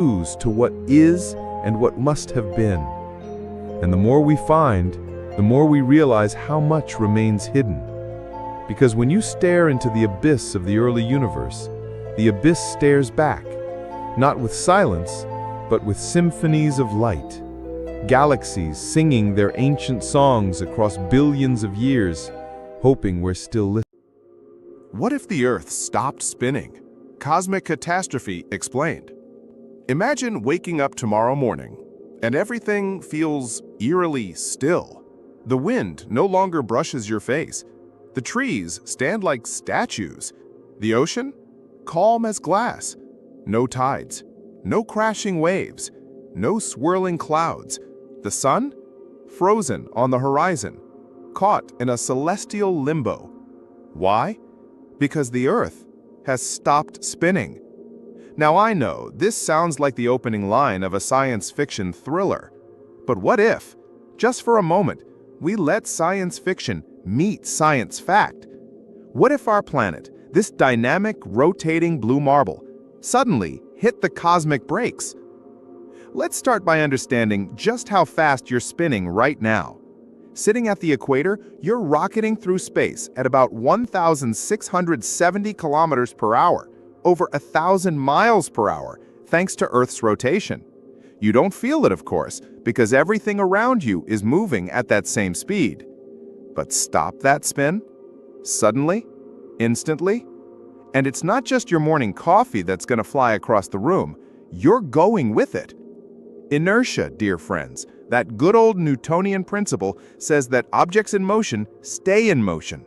clues to what is and what must have been. And the more we find, the more we realize how much remains hidden. Because when you stare into the abyss of the early universe, the abyss stares back, not with silence, but with symphonies of light. Galaxies singing their ancient songs across billions of years, hoping we're still listening. What if the Earth stopped spinning? Cosmic catastrophe explained. Imagine waking up tomorrow morning and everything feels eerily still. The wind no longer brushes your face. The trees stand like statues. The ocean? Calm as glass. No tides. No crashing waves. No swirling clouds. The sun? Frozen on the horizon. Caught in a celestial limbo. Why? Because the Earth has stopped spinning. Now I know this sounds like the opening line of a science fiction thriller. But what if, just for a moment, we let science fiction meet science fact? What if our planet, this dynamic, rotating blue marble, suddenly hit the cosmic brakes? Let's start by understanding just how fast you're spinning right now. Sitting at the equator, you're rocketing through space at about 1,670 kilometers per hour, over 1,000 miles per hour, thanks to Earth's rotation. You don't feel it, of course, because everything around you is moving at that same speed. But stop that spin, suddenly, instantly, and it's not just your morning coffee that's going to fly across the room, you're going with it. Inertia, dear friends, that good old Newtonian principle, says that objects in motion stay in motion.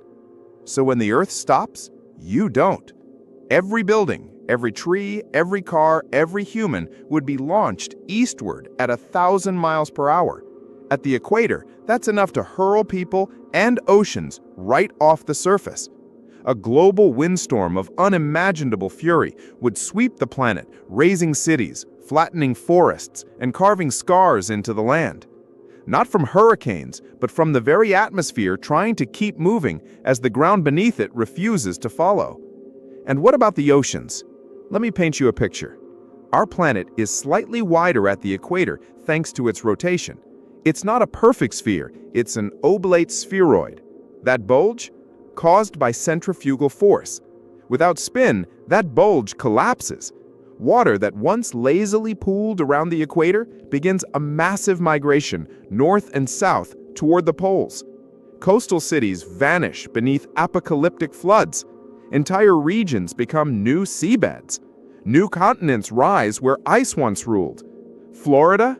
So when the Earth stops, you don't. Every building, every tree, every car, every human would be launched eastward at 1,000 miles per hour. At the equator, that's enough to hurl people and oceans right off the surface. A global windstorm of unimaginable fury would sweep the planet, razing cities, flattening forests, and carving scars into the land. Not from hurricanes, but from the very atmosphere trying to keep moving as the ground beneath it refuses to follow. And what about the oceans? Let me paint you a picture. Our planet is slightly wider at the equator thanks to its rotation. It's not a perfect sphere, it's an oblate spheroid. That bulge? Caused by centrifugal force. Without spin, that bulge collapses. Water that once lazily pooled around the equator begins a massive migration north and south toward the poles. Coastal cities vanish beneath apocalyptic floods. Entire regions become new seabeds. New continents rise where ice once ruled. Florida?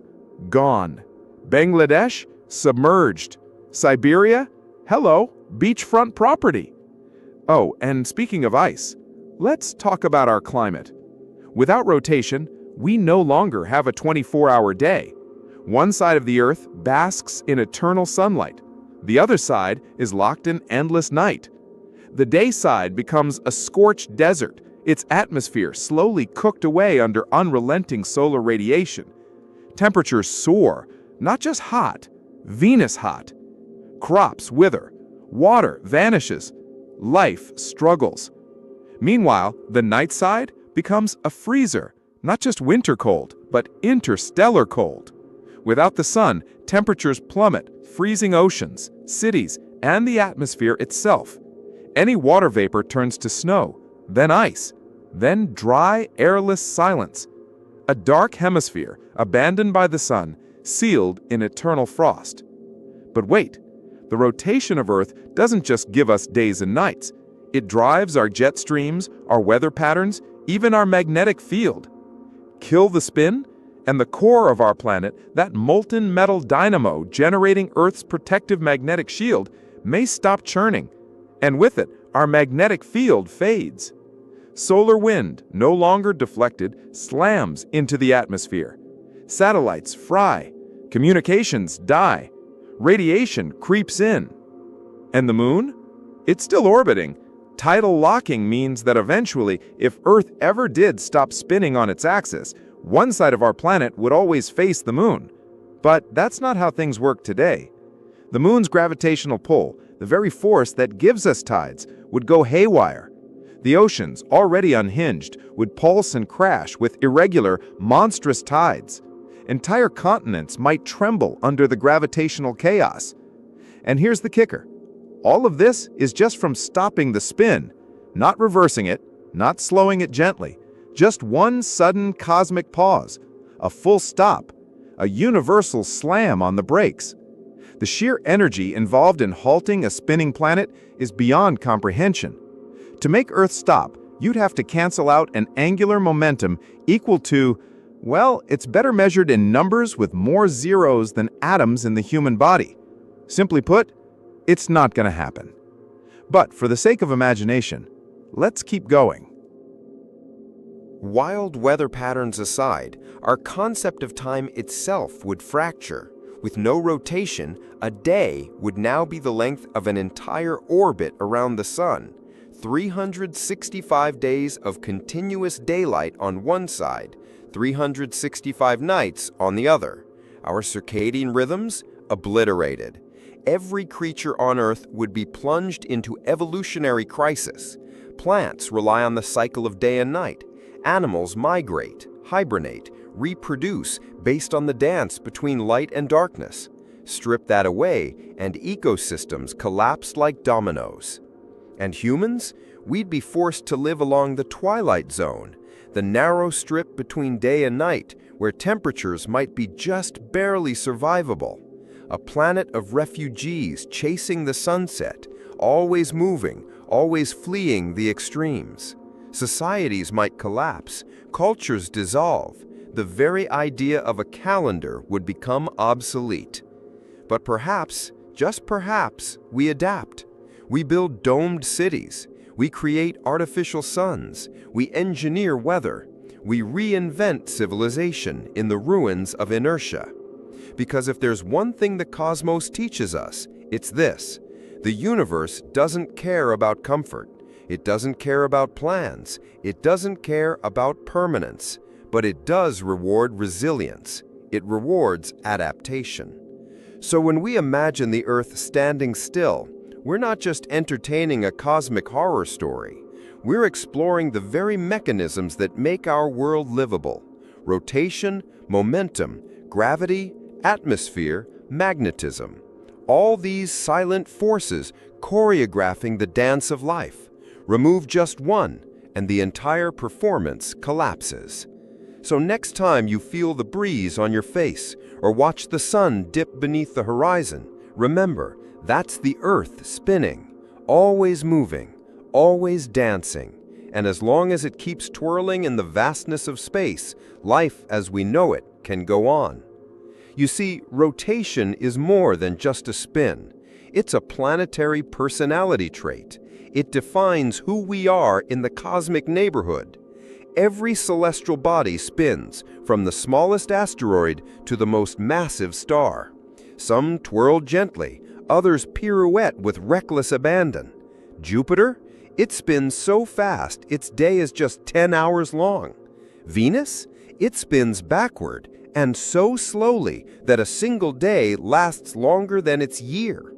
Gone. Bangladesh? Submerged. Siberia? Hello, beachfront property. Oh, and speaking of ice, let's talk about our climate. Without rotation, we no longer have a 24-hour day. One side of the Earth basks in eternal sunlight. The other side is locked in endless night. The day side becomes a scorched desert, its atmosphere slowly cooked away under unrelenting solar radiation. Temperatures soar, not just hot, Venus hot. Crops wither, water vanishes, life struggles. Meanwhile, the night side becomes a freezer, not just winter cold, but interstellar cold. Without the sun, temperatures plummet, freezing oceans, cities, and the atmosphere itself. Any water vapor turns to snow, then ice, then dry, airless silence. A dark hemisphere, abandoned by the sun, sealed in eternal frost. But wait, the rotation of Earth doesn't just give us days and nights. It drives our jet streams, our weather patterns, even our magnetic field. Kill the spin, and the core of our planet, that molten metal dynamo generating Earth's protective magnetic shield, may stop churning, and with it, our magnetic field fades. Solar wind, no longer deflected, slams into the atmosphere. Satellites fry, communications die, radiation creeps in. And the moon? It's still orbiting. Tidal locking means that eventually, if Earth ever did stop spinning on its axis, one side of our planet would always face the moon. But that's not how things work today. The moon's gravitational pull, the very force that gives us tides, would go haywire. The oceans, already unhinged, would pulse and crash with irregular, monstrous tides. Entire continents might tremble under the gravitational chaos. And here's the kicker. All of this is just from stopping the spin, not reversing it, not slowing it gently. Just one sudden cosmic pause, a full stop, a universal slam on the brakes. The sheer energy involved in halting a spinning planet is beyond comprehension. To make Earth stop, you'd have to cancel out an angular momentum equal to, well, it's better measured in numbers with more zeros than atoms in the human body. Simply put, it's not going to happen. But for the sake of imagination, let's keep going. Wild weather patterns aside, our concept of time itself would fracture. With no rotation, a day would now be the length of an entire orbit around the sun. 365 days of continuous daylight on one side, 365 nights on the other. Our circadian rhythms obliterated. Every creature on Earth would be plunged into evolutionary crisis. Plants rely on the cycle of day and night. Animals migrate, hibernate, reproduce based on the dance between light and darkness. Strip that away, and ecosystems collapse like dominoes. And humans? We'd be forced to live along the twilight zone, the narrow strip between day and night, where temperatures might be just barely survivable. A planet of refugees chasing the sunset, always moving, always fleeing the extremes. Societies might collapse, cultures dissolve. The very idea of a calendar would become obsolete. But perhaps, just perhaps, we adapt. We build domed cities. We create artificial suns. We engineer weather. We reinvent civilization in the ruins of inertia. Because if there's one thing the cosmos teaches us, it's this. The universe doesn't care about comfort. It doesn't care about plans. It doesn't care about permanence. But it does reward resilience. It rewards adaptation. So when we imagine the Earth standing still, we're not just entertaining a cosmic horror story. We're exploring the very mechanisms that make our world livable. Rotation, momentum, gravity, atmosphere, magnetism. All these silent forces choreographing the dance of life. Remove just one, and the entire performance collapses. So next time you feel the breeze on your face or watch the sun dip beneath the horizon, remember, that's the Earth spinning, always moving, always dancing. And as long as it keeps twirling in the vastness of space, life as we know it can go on. You see, rotation is more than just a spin. It's a planetary personality trait. It defines who we are in the cosmic neighborhood. Every celestial body spins, from the smallest asteroid to the most massive star. Some twirl gently, others pirouette with reckless abandon. Jupiter? It spins so fast its day is just 10 hours long. Venus? It spins backward, and so slowly that a single day lasts longer than its year.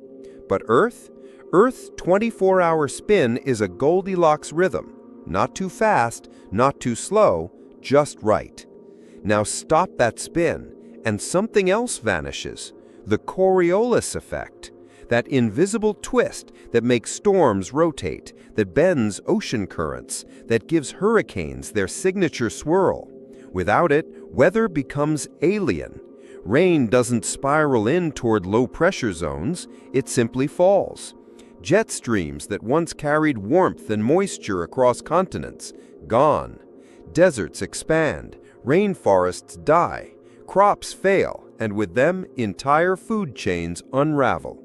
But Earth? Earth's 24-hour spin is a Goldilocks rhythm. Not too fast, not too slow, just right. Now stop that spin, and something else vanishes. The Coriolis effect. That invisible twist that makes storms rotate, that bends ocean currents, that gives hurricanes their signature swirl. Without it, weather becomes alien. Rain doesn't spiral in toward low-pressure zones, it simply falls. Jet streams that once carried warmth and moisture across continents, gone. Deserts expand, rainforests die, crops fail, and with them, entire food chains unravel.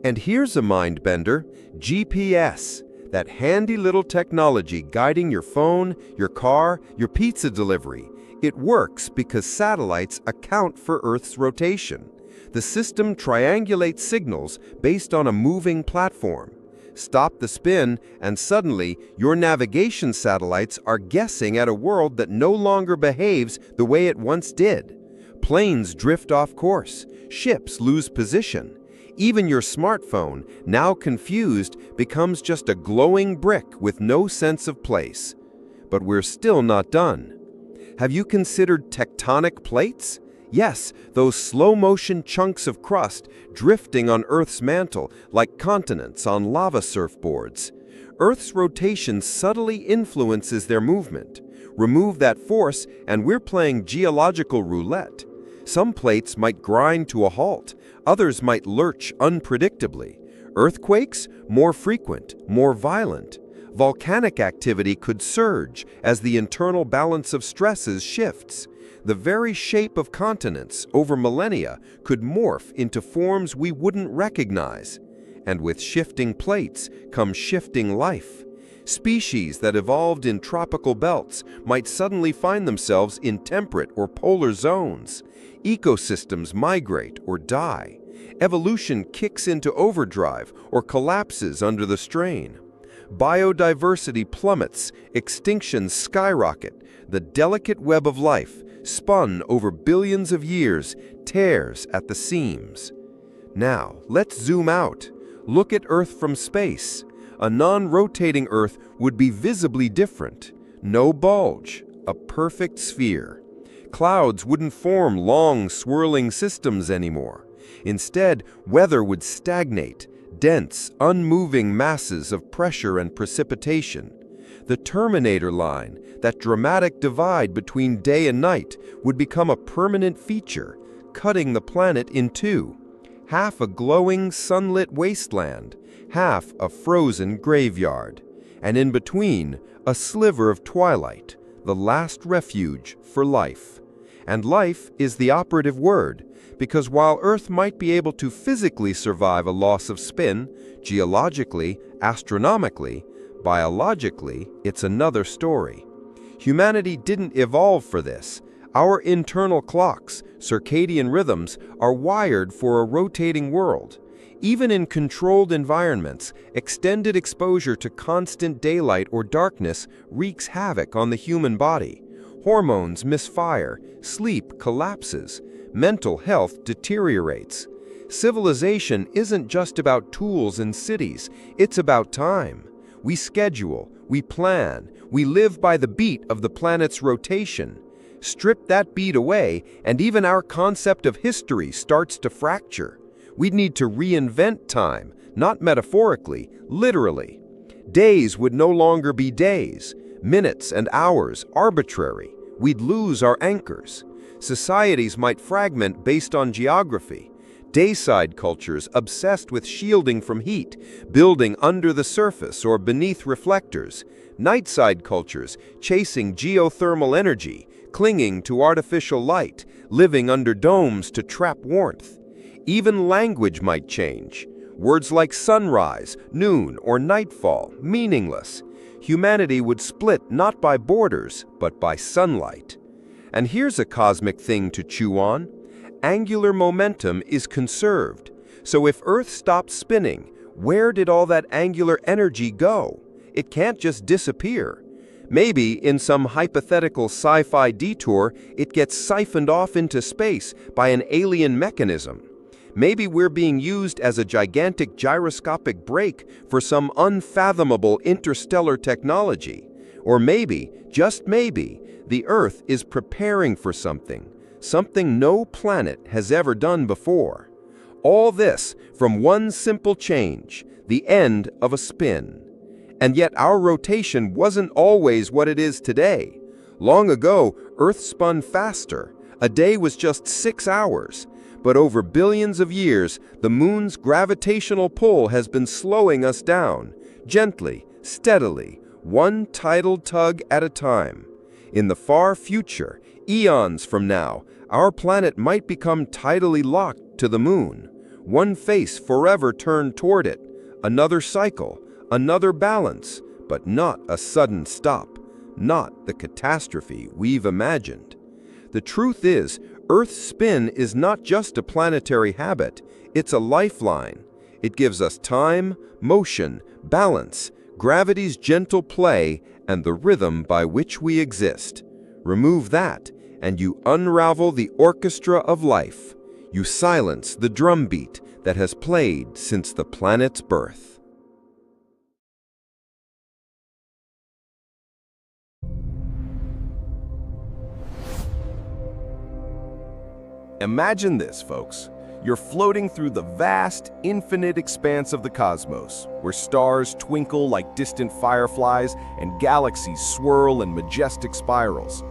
And here's a mind-bender, GPS, that handy little technology guiding your phone, your car, your pizza delivery. It works because satellites account for Earth's rotation. The system triangulates signals based on a moving platform. Stop the spin, and suddenly your navigation satellites are guessing at a world that no longer behaves the way it once did. Planes drift off course, ships lose position. Even your smartphone, now confused, becomes just a glowing brick with no sense of place. But we're still not done. Have you considered tectonic plates? Yes, those slow-motion chunks of crust drifting on Earth's mantle like continents on lava surfboards. Earth's rotation subtly influences their movement. Remove that force, and we're playing geological roulette. Some plates might grind to a halt, others might lurch unpredictably. Earthquakes? More frequent, more violent. Volcanic activity could surge as the internal balance of stresses shifts. The very shape of continents over millennia could morph into forms we wouldn't recognize. And with shifting plates comes shifting life. Species that evolved in tropical belts might suddenly find themselves in temperate or polar zones. Ecosystems migrate or die. Evolution kicks into overdrive or collapses under the strain. Biodiversity plummets, extinctions skyrocket. The delicate web of life, spun over billions of years, tears at the seams. Now, let's zoom out. Look at Earth from space. A non-rotating Earth would be visibly different. No bulge, a perfect sphere. Clouds wouldn't form long, swirling systems anymore. Instead, weather would stagnate, dense, unmoving masses of pressure and precipitation. The Terminator line, that dramatic divide between day and night, would become a permanent feature, cutting the planet in two. Half a glowing, sunlit wasteland, half a frozen graveyard. And in between, a sliver of twilight, the last refuge for life. And life is the operative word, because while Earth might be able to physically survive a loss of spin, geologically, astronomically, biologically, it's another story. Humanity didn't evolve for this. Our internal clocks, circadian rhythms, are wired for a rotating world. Even in controlled environments, extended exposure to constant daylight or darkness wreaks havoc on the human body. Hormones misfire, sleep collapses, mental health deteriorates. Civilization isn't just about tools and cities, it's about time. We schedule, we plan, we live by the beat of the planet's rotation. Strip that beat away, and even our concept of history starts to fracture. We'd need to reinvent time, not metaphorically, literally. Days would no longer be days, minutes and hours arbitrary. We'd lose our anchors. Societies might fragment based on geography. Dayside cultures obsessed with shielding from heat, building under the surface or beneath reflectors. Nightside cultures chasing geothermal energy, clinging to artificial light, living under domes to trap warmth. Even language might change. Words like sunrise, noon, or nightfall, meaningless. Humanity would split not by borders, but by sunlight. And here's a cosmic thing to chew on. Angular momentum is conserved. So if Earth stopped spinning, where did all that angular energy go? It can't just disappear. Maybe in some hypothetical sci-fi detour, it gets siphoned off into space by an alien mechanism. Maybe we're being used as a gigantic gyroscopic brake for some unfathomable interstellar technology. Or maybe, just maybe, the Earth is preparing for something no planet has ever done before. All this from one simple change, the end of a spin. And yet our rotation wasn't always what it is today. Long ago, Earth spun faster. A day was just 6 hours. But over billions of years, the moon's gravitational pull has been slowing us down, gently, steadily, one tidal tug at a time. In the far future, eons from now, our planet might become tidally locked to the moon. One face forever turned toward it, another cycle, another balance, but not a sudden stop, not the catastrophe we've imagined. The truth is, Earth's spin is not just a planetary habit, it's a lifeline. It gives us time, motion, balance, gravity's gentle play, and the rhythm by which we exist. Remove that, and you unravel the orchestra of life. You silence the drumbeat, that has played since the planet's birth. Imagine this, folks. You're floating through the vast, infinite expanse of the cosmos, where stars twinkle like distant fireflies and galaxies swirl in majestic spirals.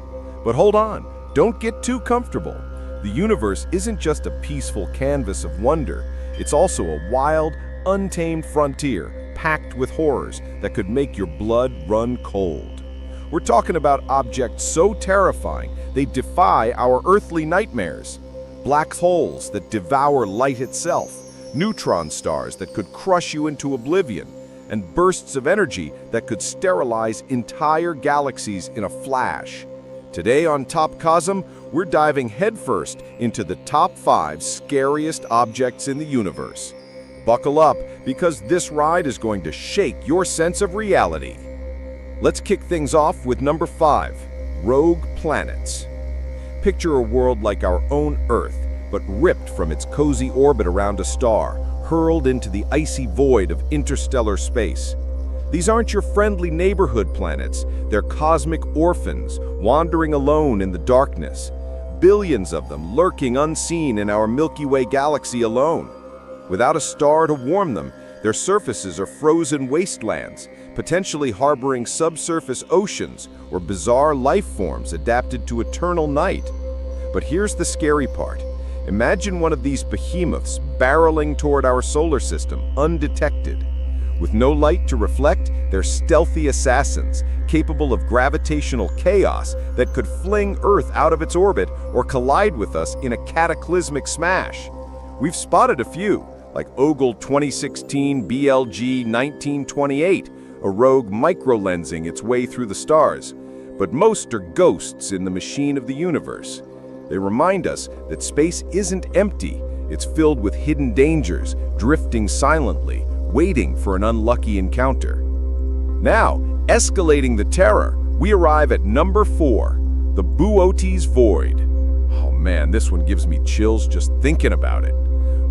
But hold on, don't get too comfortable. The universe isn't just a peaceful canvas of wonder, it's also a wild, untamed frontier packed with horrors that could make your blood run cold. We're talking about objects so terrifying they defy our earthly nightmares. Black holes that devour light itself, neutron stars that could crush you into oblivion, and bursts of energy that could sterilize entire galaxies in a flash. Today on Top Cosm, we're diving headfirst into the top 5 scariest objects in the universe. Buckle up, because this ride is going to shake your sense of reality. Let's kick things off with number 5, rogue planets. Picture a world like our own Earth, but ripped from its cozy orbit around a star, hurled into the icy void of interstellar space. These aren't your friendly neighborhood planets, they're cosmic orphans, wandering alone in the darkness. Billions of them lurking unseen in our Milky Way galaxy alone. Without a star to warm them, their surfaces are frozen wastelands, potentially harboring subsurface oceans or bizarre life forms adapted to eternal night. But here's the scary part. Imagine one of these behemoths barreling toward our solar system, undetected. With no light to reflect, they're stealthy assassins, capable of gravitational chaos that could fling Earth out of its orbit or collide with us in a cataclysmic smash. We've spotted a few, like Ogle 2016 BLG 1928, a rogue microlensing its way through the stars. But most are ghosts in the machine of the universe. They remind us that space isn't empty, it's filled with hidden dangers, drifting silently, waiting for an unlucky encounter. Now, escalating the terror, we arrive at number 4, the Boötes Void. Oh man, this one gives me chills just thinking about it.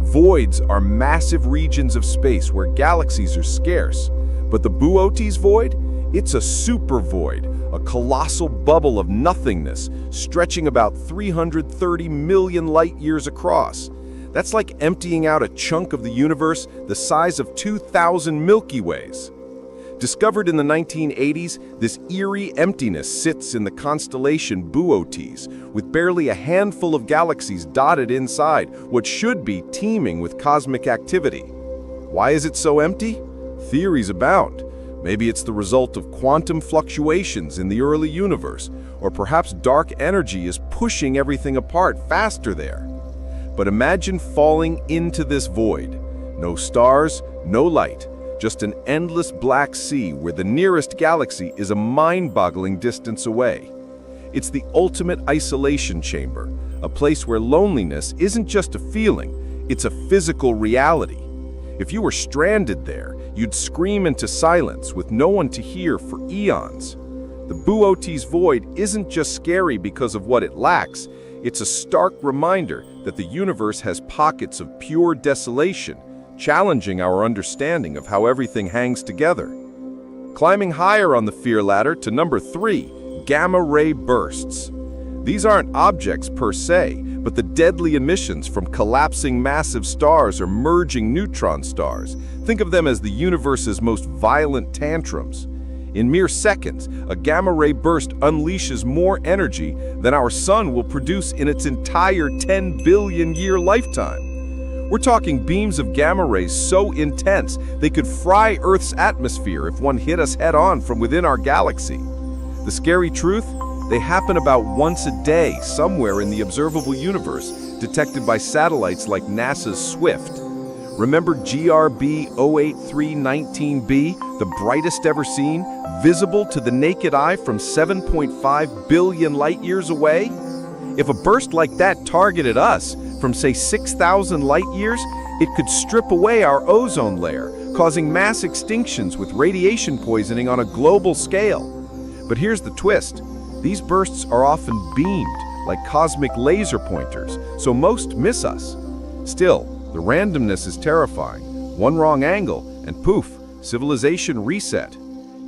Voids are massive regions of space where galaxies are scarce. But the Boötes Void? It's a super void, a colossal bubble of nothingness, stretching about 330 million light-years across. That's like emptying out a chunk of the universe the size of 2,000 Milky Ways. Discovered in the 1980s, this eerie emptiness sits in the constellation Boötes, with barely a handful of galaxies dotted inside what should be teeming with cosmic activity. Why is it so empty? Theories abound. Maybe it's the result of quantum fluctuations in the early universe, or perhaps dark energy is pushing everything apart faster there. But imagine falling into this void. No stars, no light, just an endless black sea where the nearest galaxy is a mind-boggling distance away. It's the ultimate isolation chamber, a place where loneliness isn't just a feeling, it's a physical reality. If you were stranded there, you'd scream into silence with no one to hear for eons. The Boötes Void isn't just scary because of what it lacks, it's a stark reminder that the universe has pockets of pure desolation, challenging our understanding of how everything hangs together. Climbing higher on the fear ladder to number 3, gamma-ray bursts. These aren't objects per se, but the deadly emissions from collapsing massive stars or merging neutron stars. Think of them as the universe's most violent tantrums. In mere seconds, a gamma-ray burst unleashes more energy than our sun will produce in its entire 10 billion-year lifetime. We're talking beams of gamma rays so intense they could fry Earth's atmosphere if one hit us head-on from within our galaxy. The scary truth? They happen about once a day somewhere in the observable universe, detected by satellites like NASA's SWIFT. Remember GRB 08319b, the brightest ever seen, visible to the naked eye from 7.5 billion light-years away? If a burst like that targeted us from, say, 6,000 light-years, it could strip away our ozone layer, causing mass extinctions with radiation poisoning on a global scale. But here's the twist. These bursts are often beamed, like cosmic laser pointers, so most miss us. Still, The randomness is terrifying. One wrong angle, and poof, civilization reset.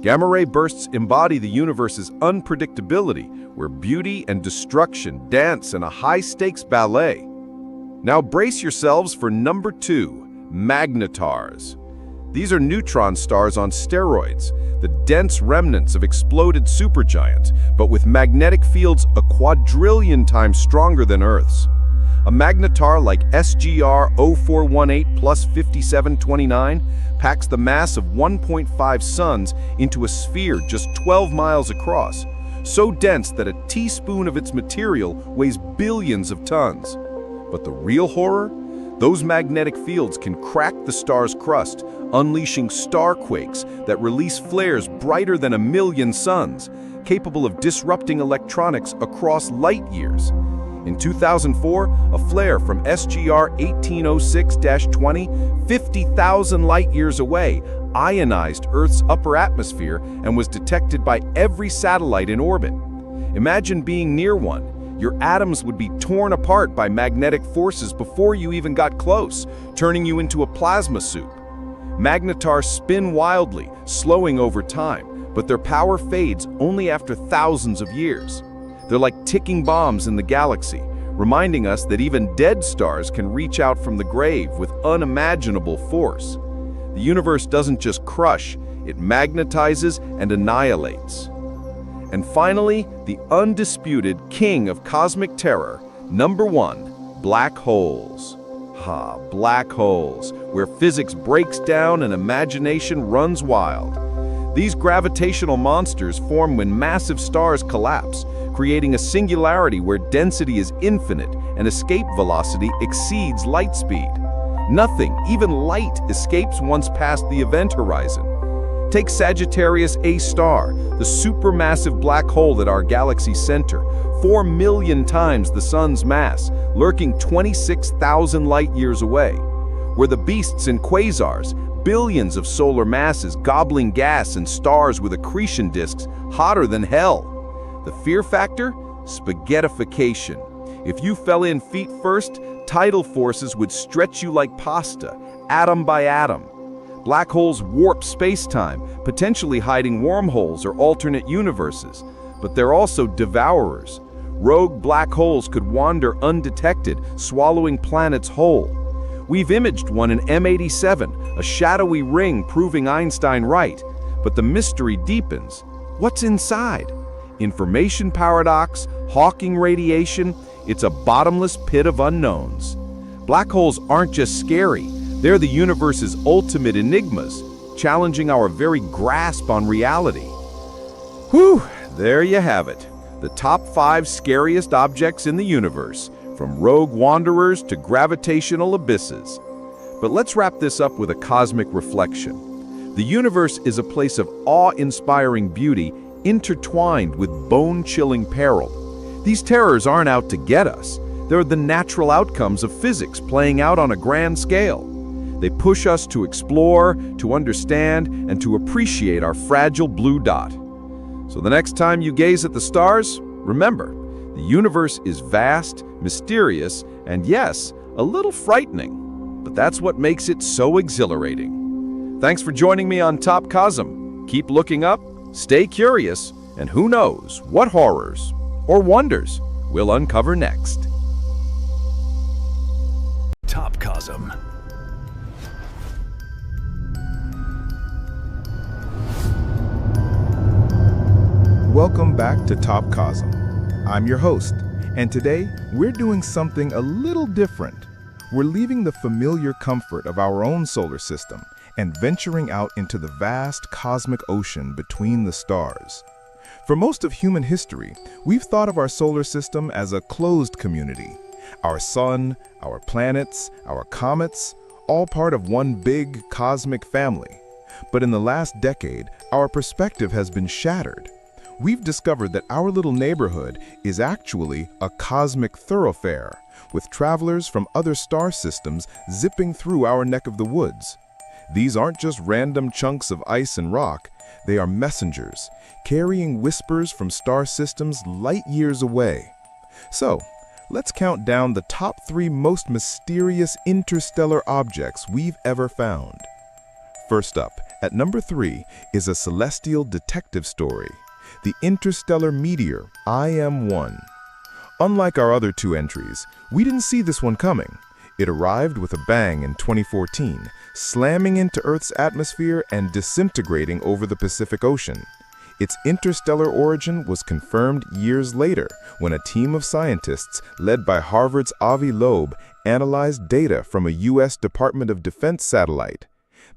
Gamma-ray bursts embody the universe's unpredictability, where beauty and destruction dance in a high-stakes ballet. Now brace yourselves for number 2, magnetars. These are neutron stars on steroids, the dense remnants of exploded supergiants, but with magnetic fields a quadrillion times stronger than Earth's. A magnetar like SGR 0418 plus 5729 packs the mass of 1.5 suns into a sphere just 12 miles across, so dense that a teaspoon of its material weighs billions of tons. But the real horror? Those magnetic fields can crack the star's crust, unleashing starquakes that release flares brighter than 1,000,000 suns, capable of disrupting electronics across light years. In 2004, a flare from SGR 1806-20, 50,000 light-years away, ionized Earth's upper atmosphere and was detected by every satellite in orbit. Imagine being near one. Your atoms would be torn apart by magnetic forces before you even got close, turning you into a plasma soup. Magnetars spin wildly, slowing over time, but their power fades only after thousands of years. They're like ticking bombs in the galaxy, reminding us that even dead stars can reach out from the grave with unimaginable force. The universe doesn't just crush, it magnetizes and annihilates. And finally, the undisputed king of cosmic terror, number 1, black holes. Black holes, where physics breaks down and imagination runs wild. These gravitational monsters form when massive stars collapse, creating a singularity where density is infinite and escape velocity exceeds light speed. Nothing, even light, escapes once past the event horizon. Take Sagittarius A star, the supermassive black hole at our galaxy's center, 4 million times the sun's mass, lurking 26,000 light-years away. Where the beasts and quasars, billions of solar masses gobbling gas and stars with accretion disks hotter than hell. The fear factor? Spaghettification. If you fell in feet first, tidal forces would stretch you like pasta, atom by atom. Black holes warp space-time, potentially hiding wormholes or alternate universes. But they're also devourers. Rogue black holes could wander undetected, swallowing planets whole. We've imaged one in M87, a shadowy ring proving Einstein right. But the mystery deepens. What's inside? Information paradox, Hawking radiation, it's a bottomless pit of unknowns. Black holes aren't just scary, they're the universe's ultimate enigmas, challenging our very grasp on reality. Whew, there you have it. The top 5 scariest objects in the universe, from rogue wanderers to gravitational abysses. But let's wrap this up with a cosmic reflection. The universe is a place of awe-inspiring beauty intertwined with bone-chilling peril. These terrors aren't out to get us. They're the natural outcomes of physics playing out on a grand scale. They push us to explore, to understand, and to appreciate our fragile blue dot. So the next time you gaze at the stars, remember, the universe is vast, mysterious, and yes, a little frightening. But that's what makes it so exhilarating. Thanks for joining me on Top Cosm. Keep looking up, stay curious, and who knows what horrors or wonders we'll uncover next. Top Cosm. Welcome back to Top Cosm. I'm your host, and today we're doing something a little different. We're leaving the familiar comfort of our own solar system and venturing out into the vast cosmic ocean between the stars. For most of human history, we've thought of our solar system as a closed community. Our sun, our planets, our comets, all part of one big cosmic family. But in the last decade, our perspective has been shattered. We've discovered that our little neighborhood is actually a cosmic thoroughfare, with travelers from other star systems zipping through our neck of the woods. These aren't just random chunks of ice and rock, they are messengers, carrying whispers from star systems light years away. So, let's count down the top 3 most mysterious interstellar objects we've ever found. First up, at number 3 is a celestial detective story, the interstellar meteor IM-1. Unlike our other 2 entries, we didn't see this one coming. It arrived with a bang in 2014, slamming into Earth's atmosphere and disintegrating over the Pacific Ocean. Its interstellar origin was confirmed years later when a team of scientists led by Harvard's Avi Loeb analyzed data from a U.S. Department of Defense satellite.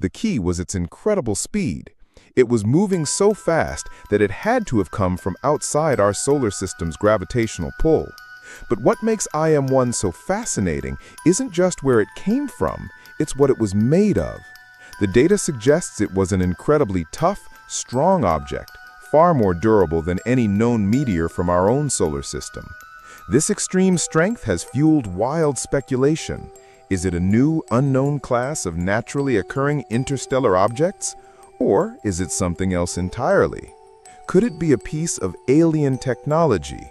The key was its incredible speed. It was moving so fast that it had to have come from outside our solar system's gravitational pull. But what makes IM-1 so fascinating isn't just where it came from, it's what it was made of. The data suggests it was an incredibly tough, strong object, far more durable than any known meteor from our own solar system. This extreme strength has fueled wild speculation. Is it a new, unknown class of naturally occurring interstellar objects? Or is it something else entirely? Could it be a piece of alien technology?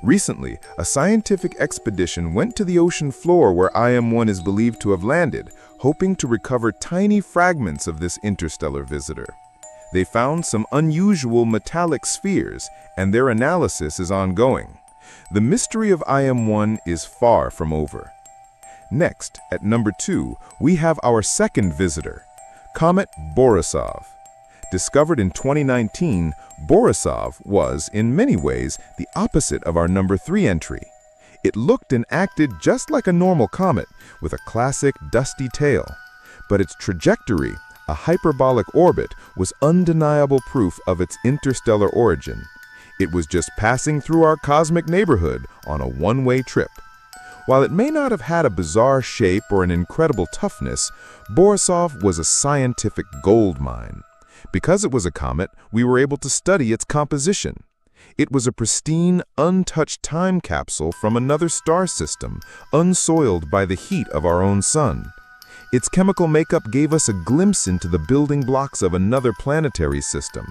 Recently, a scientific expedition went to the ocean floor where IM-1 is believed to have landed, hoping to recover tiny fragments of this interstellar visitor. They found some unusual metallic spheres, and their analysis is ongoing. The mystery of IM-1 is far from over. Next, at number 2, we have our second visitor, Comet Borisov. Discovered in 2019, Borisov was, in many ways, the opposite of our number 3 entry. It looked and acted just like a normal comet, with a classic dusty tail. But its trajectory, a hyperbolic orbit, was undeniable proof of its interstellar origin. It was just passing through our cosmic neighborhood on a one-way trip. While it may not have had a bizarre shape or an incredible toughness, Borisov was a scientific goldmine. Because it was a comet, we were able to study its composition. It was a pristine, untouched time capsule from another star system, unsoiled by the heat of our own sun. Its chemical makeup gave us a glimpse into the building blocks of another planetary system.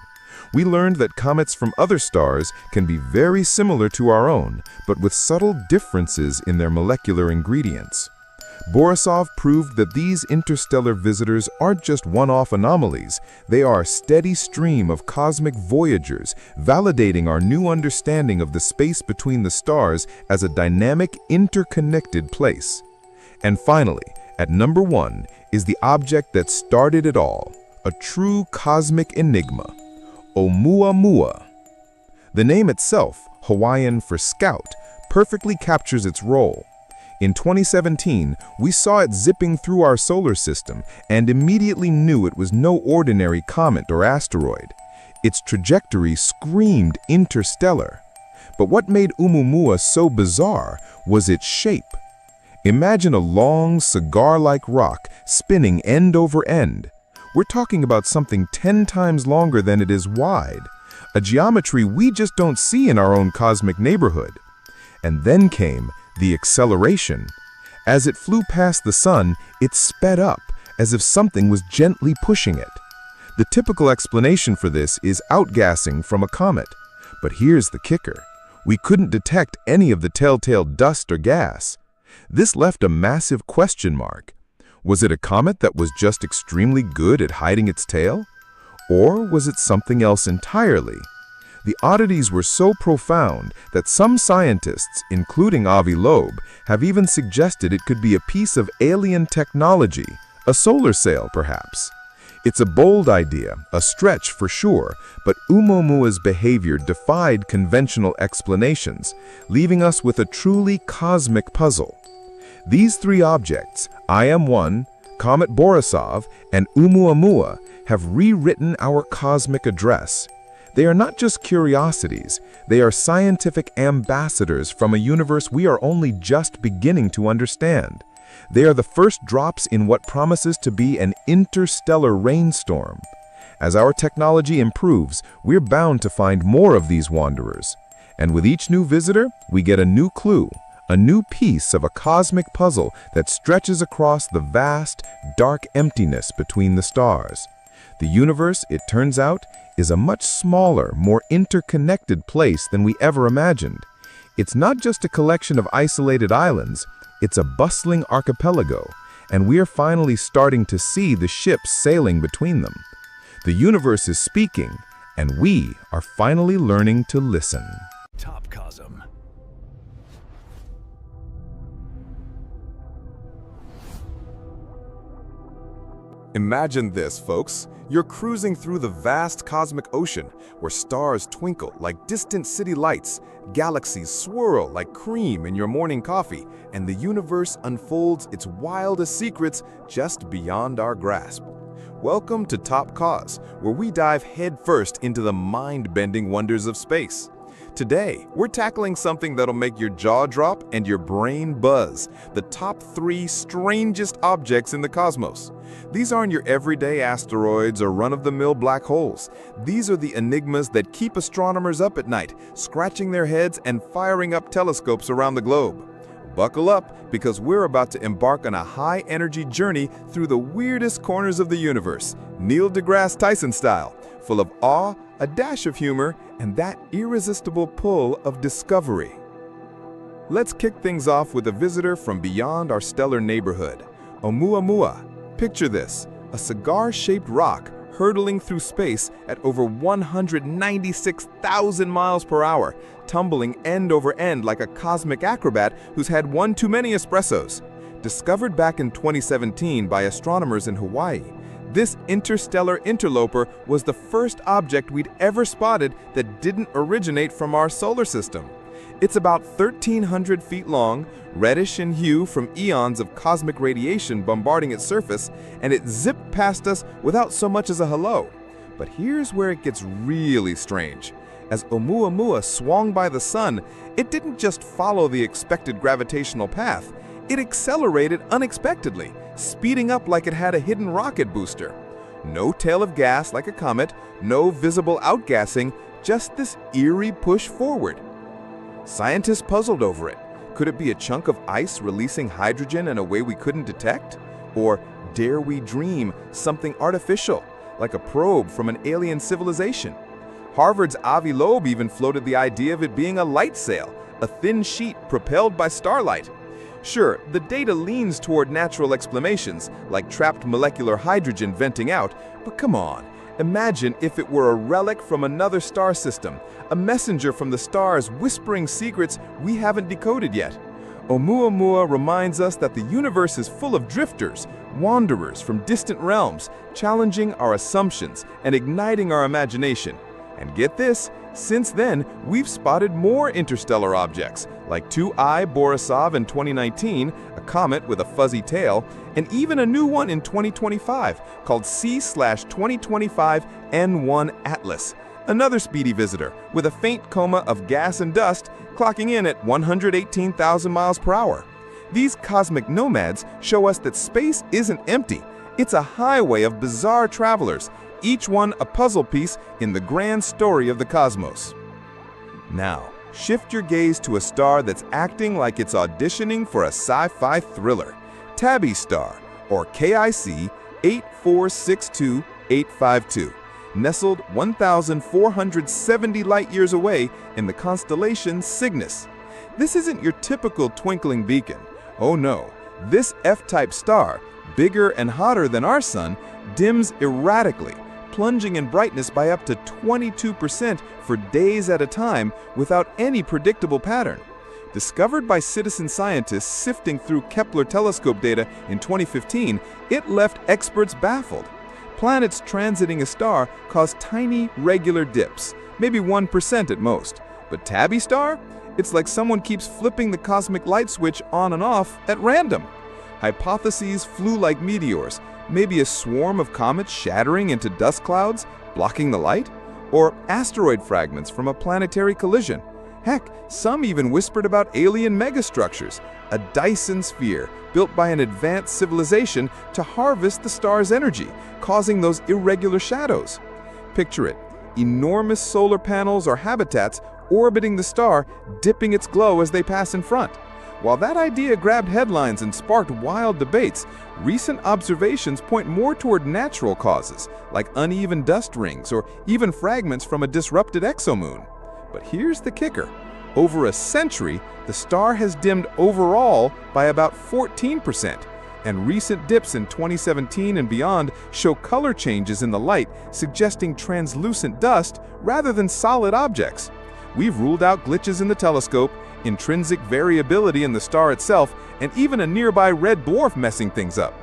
We learned that comets from other stars can be very similar to our own, but with subtle differences in their molecular ingredients. Borisov proved that these interstellar visitors aren't just one-off anomalies, they are a steady stream of cosmic voyagers, validating our new understanding of the space between the stars as a dynamic, interconnected place. And finally, at number 1 is the object that started it all, a true cosmic enigma, Oumuamua. The name itself, Hawaiian for scout, perfectly captures its role. In 2017, we saw it zipping through our solar system and immediately knew it was no ordinary comet or asteroid. Its trajectory screamed interstellar. But what made Oumuamua so bizarre was its shape. Imagine a long, cigar-like rock spinning end over end. We're talking about something 10 times longer than it is wide, a geometry we just don't see in our own cosmic neighborhood. And then came the acceleration. As it flew past the sun, it sped up, as if something was gently pushing it. The typical explanation for this is outgassing from a comet. But here's the kicker. We couldn't detect any of the telltale dust or gas. This left a massive question mark. Was it a comet that was just extremely good at hiding its tail? Or was it something else entirely? The oddities were so profound that some scientists, including Avi Loeb, have even suggested it could be a piece of alien technology, a solar sail perhaps. It's a bold idea, a stretch for sure, but Oumuamua's behavior defied conventional explanations, leaving us with a truly cosmic puzzle. These 3 objects, IM-1, Comet Borisov, and Oumuamua, have rewritten our cosmic address. They are not just curiosities, they are scientific ambassadors from a universe we are only just beginning to understand. They are the first drops in what promises to be an interstellar rainstorm. As our technology improves, we're bound to find more of these wanderers. And with each new visitor, we get a new clue, a new piece of a cosmic puzzle that stretches across the vast, dark emptiness between the stars. The universe, it turns out, is a much smaller, more interconnected place than we ever imagined. It's not just a collection of isolated islands, it's a bustling archipelago, and we are finally starting to see the ships sailing between them. The universe is speaking, and we are finally learning to listen. Top Cosm. Imagine this, folks. You're cruising through the vast cosmic ocean, where stars twinkle like distant city lights, galaxies swirl like cream in your morning coffee, and the universe unfolds its wildest secrets just beyond our grasp. Welcome to Top Cos, where we dive headfirst into the mind-bending wonders of space. Today, we're tackling something that'll make your jaw drop and your brain buzz: the top 3 strangest objects in the cosmos. These aren't your everyday asteroids or run-of-the-mill black holes. These are the enigmas that keep astronomers up at night, scratching their heads and firing up telescopes around the globe. Buckle up, because we're about to embark on a high-energy journey through the weirdest corners of the universe, Neil deGrasse Tyson style, full of awe, a dash of humor, and that irresistible pull of discovery. Let's kick things off with a visitor from beyond our stellar neighborhood, Oumuamua. Picture this, a cigar-shaped rock hurtling through space at over 196,000 miles per hour, tumbling end over end like a cosmic acrobat who's had one too many espressos. Discovered back in 2017 by astronomers in Hawaii, this interstellar interloper was the first object we'd ever spotted that didn't originate from our solar system. It's about 1,300 feet long, reddish in hue from eons of cosmic radiation bombarding its surface, and it zipped past us without so much as a hello. But here's where it gets really strange. As Oumuamua swung by the sun, it didn't just follow the expected gravitational path. It accelerated unexpectedly, speeding up like it had a hidden rocket booster. No tail of gas like a comet, no visible outgassing, just this eerie push forward. Scientists puzzled over it. Could it be a chunk of ice releasing hydrogen in a way we couldn't detect? Or dare we dream something artificial, like a probe from an alien civilization? Harvard's Avi Loeb even floated the idea of it being a light sail, a thin sheet propelled by starlight. Sure, the data leans toward natural explanations, like trapped molecular hydrogen venting out, but come on. Imagine if it were a relic from another star system, a messenger from the stars whispering secrets we haven't decoded yet. Oumuamua reminds us that the universe is full of drifters, wanderers from distant realms, challenging our assumptions and igniting our imagination. And get this, since then, we've spotted more interstellar objects, like 2I Borisov in 2019, a comet with a fuzzy tail, and even a new one in 2025 called C/2025 N1 Atlas, another speedy visitor with a faint coma of gas and dust, clocking in at 118,000 miles per hour. These cosmic nomads show us that space isn't empty. It's a highway of bizarre travelers, each one a puzzle piece in the grand story of the cosmos. Now, shift your gaze to a star that's acting like it's auditioning for a sci-fi thriller, Tabby Star, or KIC 8462852, nestled 1,470 light-years away in the constellation Cygnus. This isn't your typical twinkling beacon. Oh no, this F-type star, bigger and hotter than our sun, dims erratically, plunging in brightness by up to 22% for days at a time without any predictable pattern. Discovered by citizen scientists sifting through Kepler telescope data in 2015, it left experts baffled. Planets transiting a star cause tiny, regular dips, maybe 1% at most. But Tabby Star? It's like someone keeps flipping the cosmic light switch on and off at random. Hypotheses flew like meteors. Maybe a swarm of comets shattering into dust clouds, blocking the light? Or asteroid fragments from a planetary collision? Heck, some even whispered about alien megastructures, a Dyson sphere built by an advanced civilization to harvest the star's energy, causing those irregular shadows. Picture it, enormous solar panels or habitats orbiting the star, dipping its glow as they pass in front. While that idea grabbed headlines and sparked wild debates, recent observations point more toward natural causes, like uneven dust rings or even fragments from a disrupted exomoon. But here's the kicker. Over a century, the star has dimmed overall by about 14%, and recent dips in 2017 and beyond show color changes in the light, suggesting translucent dust rather than solid objects. We've ruled out glitches in the telescope, intrinsic variability in the star itself, and even a nearby red dwarf messing things up.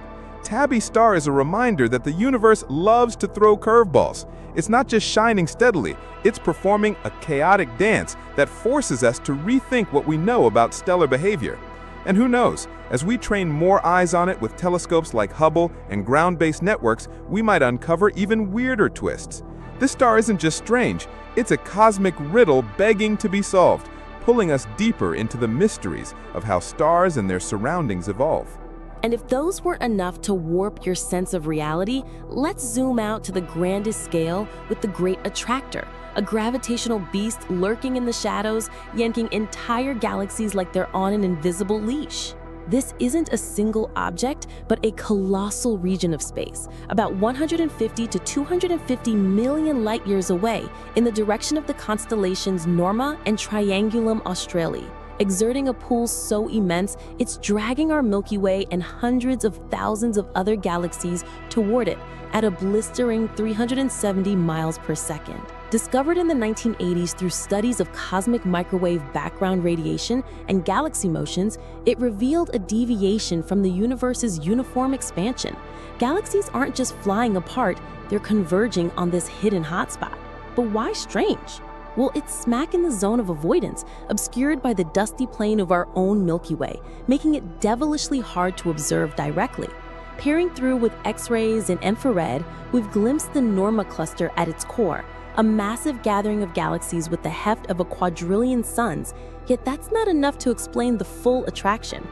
Tabby Star is a reminder that the universe loves to throw curveballs. It's not just shining steadily, it's performing a chaotic dance that forces us to rethink what we know about stellar behavior. And who knows, as we train more eyes on it with telescopes like Hubble and ground-based networks, we might uncover even weirder twists. This star isn't just strange, it's a cosmic riddle begging to be solved, pulling us deeper into the mysteries of how stars and their surroundings evolve. And if those weren't enough to warp your sense of reality, let's zoom out to the grandest scale with the Great Attractor, a gravitational beast lurking in the shadows, yanking entire galaxies like they're on an invisible leash. This isn't a single object, but a colossal region of space, about 150 to 250 million light years away in the direction of the constellations Norma and Triangulum Australe. Exerting a pull so immense, it's dragging our Milky Way and hundreds of thousands of other galaxies toward it at a blistering 370 miles per second. Discovered in the 1980s through studies of cosmic microwave background radiation and galaxy motions, it revealed a deviation from the universe's uniform expansion. Galaxies aren't just flying apart, they're converging on this hidden hotspot. But why strange? Well, it's smack in the zone of avoidance, obscured by the dusty plane of our own Milky Way, making it devilishly hard to observe directly. Peering through with X-rays and infrared, we've glimpsed the Norma cluster at its core, a massive gathering of galaxies with the heft of a quadrillion suns, yet that's not enough to explain the full attraction.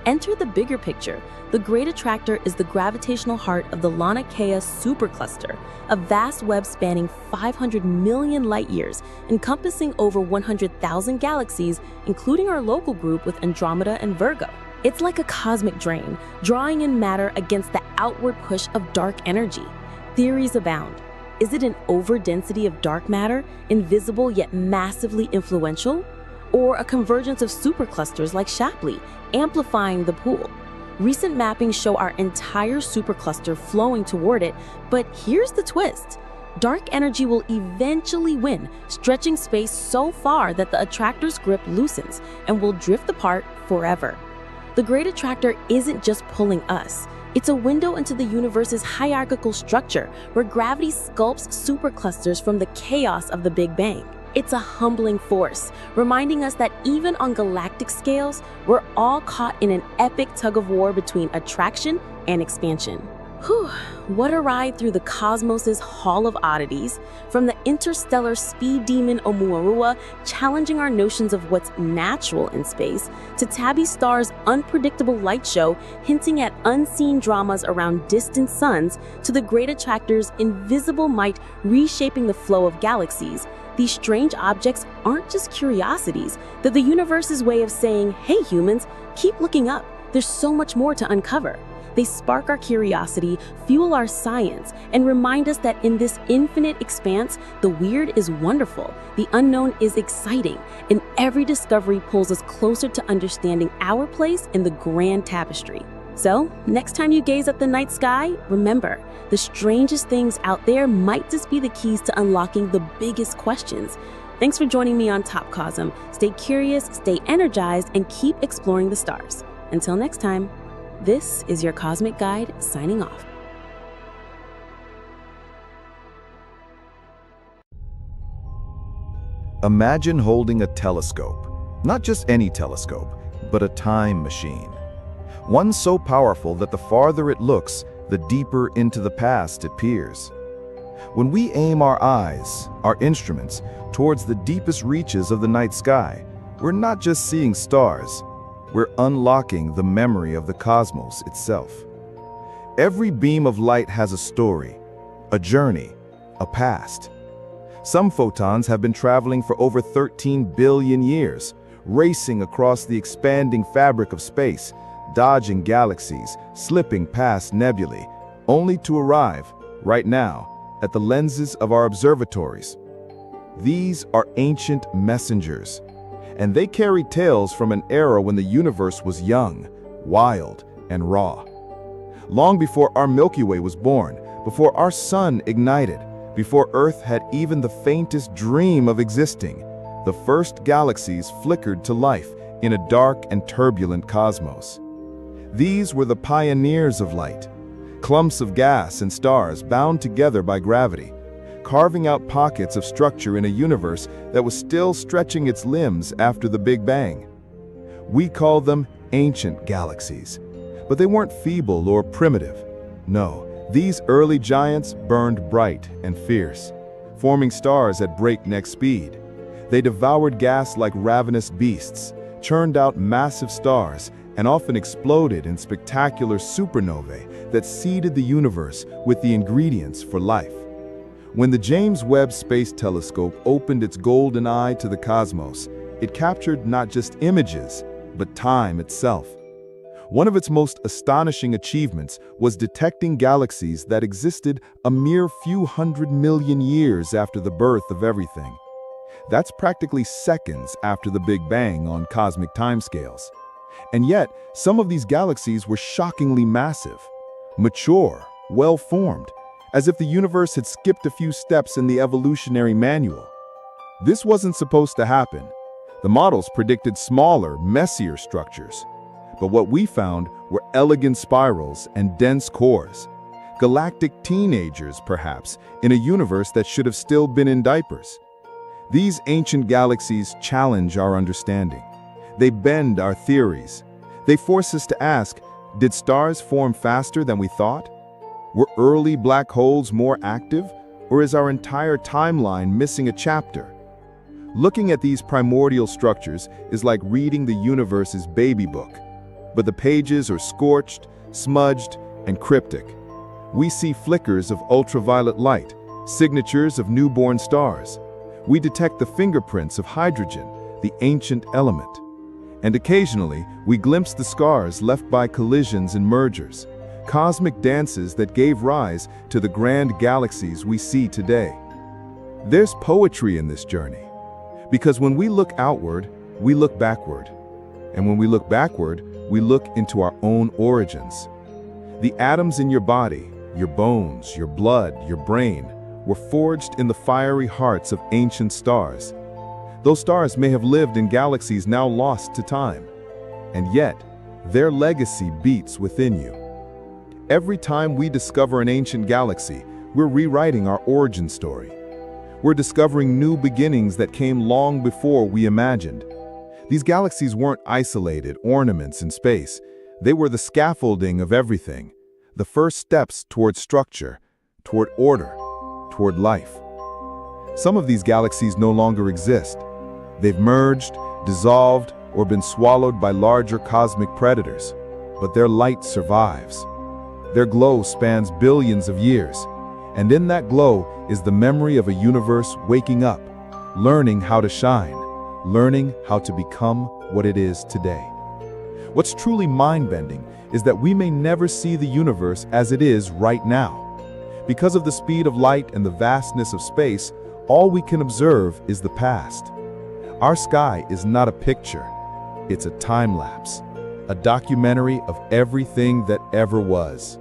Enter the bigger picture. The Great Attractor is the gravitational heart of the Laniakea supercluster, a vast web spanning 500 million light-years, encompassing over 100,000 galaxies, including our local group with Andromeda and Virgo. It's like a cosmic drain, drawing in matter against the outward push of dark energy. Theories abound. Is it an overdensity of dark matter, invisible yet massively influential? Or a convergence of superclusters like Shapley, amplifying the pool? Recent mappings show our entire supercluster flowing toward it, but here's the twist. Dark energy will eventually win, stretching space so far that the attractor's grip loosens and will drift apart forever. The Great Attractor isn't just pulling us. It's a window into the universe's hierarchical structure, where gravity sculpts superclusters from the chaos of the Big Bang. It's a humbling force, reminding us that even on galactic scales, we're all caught in an epic tug-of-war between attraction and expansion. Whew, what a ride through the cosmos's Hall of Oddities, from the interstellar speed demon Oumuamua challenging our notions of what's natural in space, to Tabby Star's unpredictable light show hinting at unseen dramas around distant suns, to the Great Attractor's invisible might reshaping the flow of galaxies. These strange objects aren't just curiosities, they're the universe's way of saying, hey humans, keep looking up, there's so much more to uncover. They spark our curiosity, fuel our science, and remind us that in this infinite expanse, the weird is wonderful, the unknown is exciting, and every discovery pulls us closer to understanding our place in the grand tapestry. So, next time you gaze at the night sky, remember, the strangest things out there might just be the keys to unlocking the biggest questions. Thanks for joining me on Top Cosm. Stay curious, stay energized, and keep exploring the stars. Until next time, this is your Cosmic Guide signing off. Imagine holding a telescope. Not just any telescope, but a time machine. One so powerful that the farther it looks, the deeper into the past it peers. When we aim our eyes, our instruments, towards the deepest reaches of the night sky, we're not just seeing stars, we're unlocking the memory of the cosmos itself. Every beam of light has a story, a journey, a past. Some photons have been traveling for over 13 billion years, racing across the expanding fabric of space, dodging galaxies, slipping past nebulae, only to arrive, right now, at the lenses of our observatories. These are ancient messengers, and they carry tales from an era when the universe was young, wild, and raw. Long before our Milky Way was born, before our sun ignited, before Earth had even the faintest dream of existing, the first galaxies flickered to life in a dark and turbulent cosmos. These were the pioneers of light, clumps of gas and stars bound together by gravity, carving out pockets of structure in a universe that was still stretching its limbs after the Big Bang. We call them ancient galaxies, but they weren't feeble or primitive. No, these early giants burned bright and fierce, forming stars at breakneck speed. They devoured gas like ravenous beasts, churned out massive stars, and often exploded in spectacular supernovae that seeded the universe with the ingredients for life. When the James Webb Space Telescope opened its golden eye to the cosmos, it captured not just images, but time itself. One of its most astonishing achievements was detecting galaxies that existed a mere few 100 million years after the birth of everything. That's practically seconds after the Big Bang on cosmic timescales. And yet, some of these galaxies were shockingly massive, mature, well-formed, as if the universe had skipped a few steps in the evolutionary manual. This wasn't supposed to happen. The models predicted smaller, messier structures. But what we found were elegant spirals and dense cores. Galactic teenagers, perhaps, in a universe that should have still been in diapers. These ancient galaxies challenge our understanding. They bend our theories. They force us to ask, did stars form faster than we thought? Were early black holes more active, or is our entire timeline missing a chapter? Looking at these primordial structures is like reading the universe's baby book, but the pages are scorched, smudged, and cryptic. We see flickers of ultraviolet light, signatures of newborn stars. We detect the fingerprints of hydrogen, the ancient element. And occasionally, we glimpse the scars left by collisions and mergers, cosmic dances that gave rise to the grand galaxies we see today. There's poetry in this journey, because when we look outward, we look backward. And when we look backward, we look into our own origins. The atoms in your body, your bones, your blood, your brain, were forged in the fiery hearts of ancient stars. Those stars may have lived in galaxies now lost to time, and yet their legacy beats within you. Every time we discover an ancient galaxy, we're rewriting our origin story. We're discovering new beginnings that came long before we imagined. These galaxies weren't isolated ornaments in space. They were the scaffolding of everything, the first steps toward structure, toward order, toward life. Some of these galaxies no longer exist. They've merged, dissolved, or been swallowed by larger cosmic predators, but their light survives. Their glow spans billions of years, and in that glow is the memory of a universe waking up, learning how to shine, learning how to become what it is today. What's truly mind-bending is that we may never see the universe as it is right now. Because of the speed of light and the vastness of space, all we can observe is the past. Our sky is not a picture, it's a time-lapse, a documentary of everything that ever was.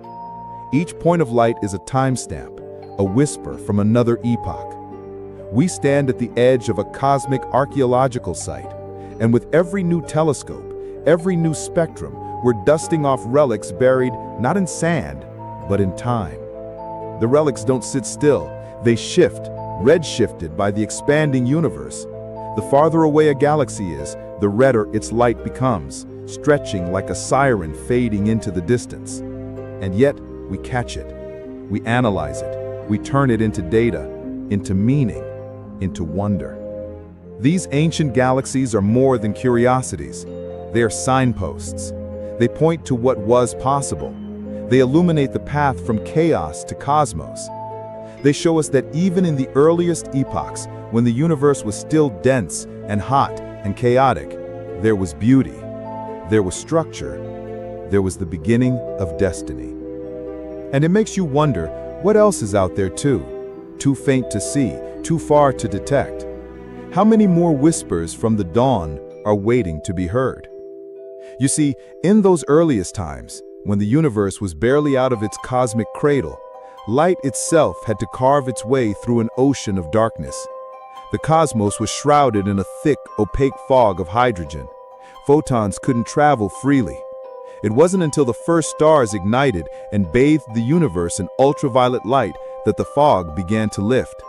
Each point of light is a timestamp, a whisper from another epoch. We stand at the edge of a cosmic archaeological site, and with every new telescope, every new spectrum, we're dusting off relics buried not in sand, but in time. The relics don't sit still, they shift, redshifted by the expanding universe. The farther away a galaxy is, the redder its light becomes, stretching like a siren fading into the distance. And yet, we catch it, we analyze it, we turn it into data, into meaning, into wonder. These ancient galaxies are more than curiosities. They are signposts. They point to what was possible. They illuminate the path from chaos to cosmos. They show us that even in the earliest epochs, when the universe was still dense and hot and chaotic, there was beauty, there was structure, there was the beginning of destiny. And it makes you wonder, what else is out there too faint to see, too far to detect? How many more whispers from the dawn are waiting to be heard. You see, in those earliest times, when the universe was barely out of its cosmic cradle, light itself had to carve its way through an ocean of darkness. The cosmos was shrouded in a thick, opaque fog of hydrogen. Photons couldn't travel freely. It wasn't until the first stars ignited and bathed the universe in ultraviolet light that the fog began to lift.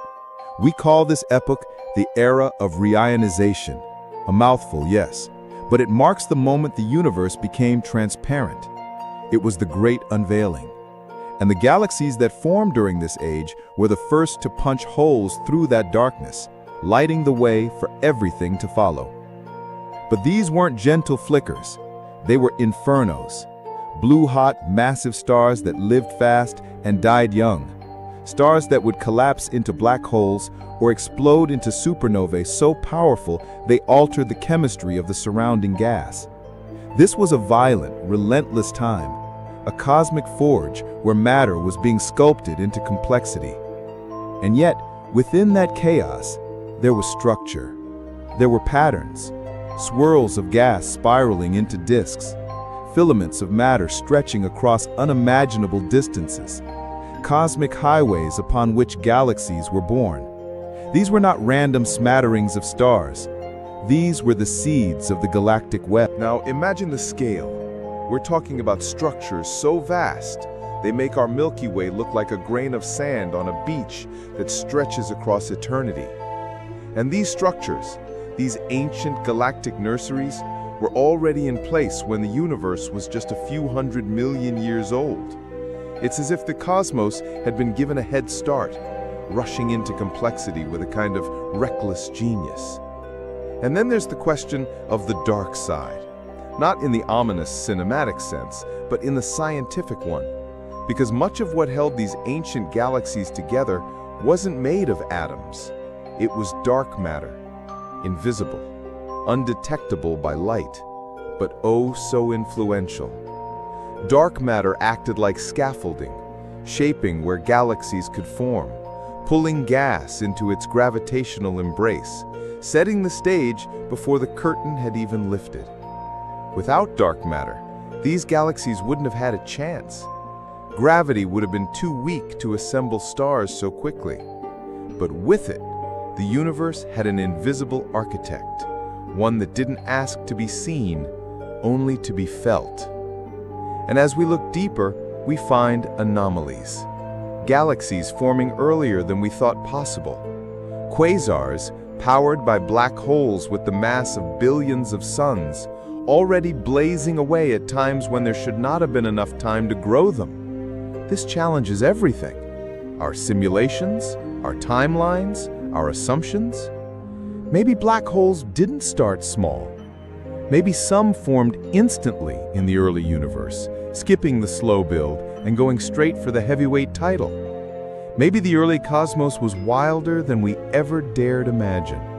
We call this epoch the era of reionization. A mouthful, yes, but it marks the moment the universe became transparent. It was the great unveiling. And the galaxies that formed during this age were the first to punch holes through that darkness, lighting the way for everything to follow. But these weren't gentle flickers. They were infernos, blue-hot, massive stars that lived fast and died young. Stars that would collapse into black holes or explode into supernovae so powerful they altered the chemistry of the surrounding gas. This was a violent, relentless time, a cosmic forge where matter was being sculpted into complexity. And yet, within that chaos, there was structure. There were patterns, swirls of gas spiraling into disks, filaments of matter stretching across unimaginable distances, cosmic highways upon which galaxies were born. These were not random smatterings of stars. These were the seeds of the galactic web. Now imagine the scale. We're talking about structures so vast, they make our Milky Way look like a grain of sand on a beach that stretches across eternity. And these structures, these ancient galactic nurseries, were already in place when the universe was just a few 100 million years old. It's as if the cosmos had been given a head start, rushing into complexity with a kind of reckless genius. And then there's the question of the dark side. Not in the ominous cinematic sense, but in the scientific one. Because much of what held these ancient galaxies together wasn't made of atoms. It was dark matter, invisible, undetectable by light, but oh so influential. Dark matter acted like scaffolding, shaping where galaxies could form, pulling gas into its gravitational embrace, setting the stage before the curtain had even lifted. Without dark matter, these galaxies wouldn't have had a chance. Gravity would have been too weak to assemble stars so quickly. But with it, the universe had an invisible architect, one that didn't ask to be seen, only to be felt. And as we look deeper, we find anomalies. Galaxies forming earlier than we thought possible. Quasars, powered by black holes with the mass of billions of suns, already blazing away at times when there should not have been enough time to grow them. This challenges everything. Our simulations, our timelines, our assumptions. Maybe black holes didn't start small. Maybe some formed instantly in the early universe, skipping the slow build and going straight for the heavyweight title. Maybe the early cosmos was wilder than we ever dared imagine.